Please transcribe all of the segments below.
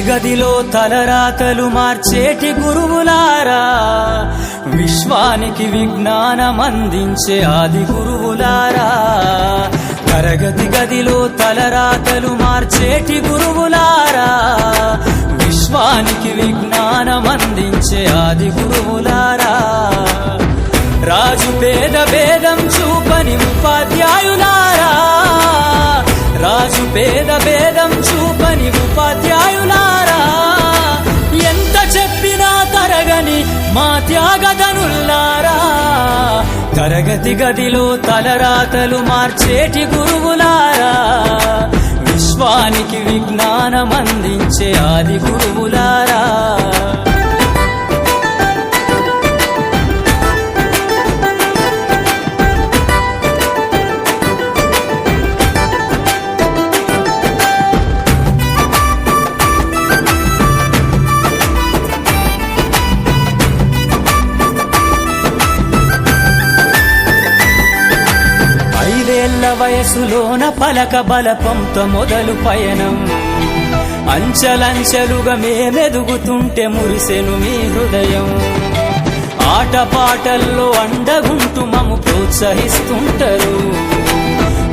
గదిలో తలరాతలు మార్చేటి గురువులారా, విశ్వానికి విజ్ఞానం అందించే ఆది గురువులారా. తరగతి గదిలో తలరాతలు మార్చేటి గురువులారా, విశ్వానికి విజ్ఞానం అందించే ఆది గురువులారా. రాజు పేద భేదం చూపని ఉపాధ్యాయులారా, రాజు పేద భేదం చూపని ఉపాధ్యాయులారా. ఎంత చెప్పినా తరగని మా త్యాగధనుల్లారా, తరగతి గదిలో తలరాతలు మార్చేటి గురువులారా, విశ్వానికి విజ్ఞానం అందించే ఆది గురువులారా. వయసులోన పలక బలపంతో మొదలు పయనం, అంచలంచెలుగా మేమెదుగుతుంటే మురిసెను మీ హృదయం. ఆటపాటల్లో అండగుంటూ మము ప్రోత్సహిస్తుంటారు,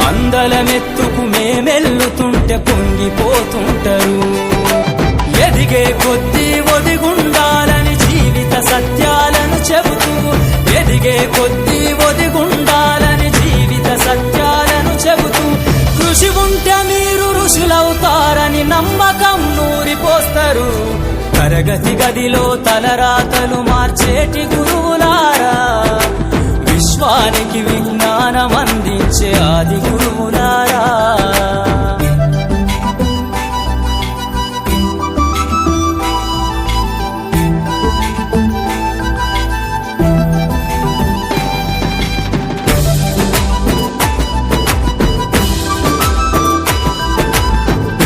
అందలమెత్తుకు మేమెల్లుతుంటే పొంగిపోతుంటారు. ఎదిగే కొద్దీ ఒదిగుండాలని జీవిత సత్యాలను చెబుతూ, ఎదిగే కొద్దీ ఒదిగుండాలని జీవిత సత్యాలను చెబుతూ, కృషి ఉంటే మీరు ఋషులవుతారని నమ్మకం నూరిపోస్తారు. తరగతి గదిలో తలరాతలు మార్చేటి గురువులారా, విశ్వానికి విజ్ఞానం అందించే ఆది గురువులారా.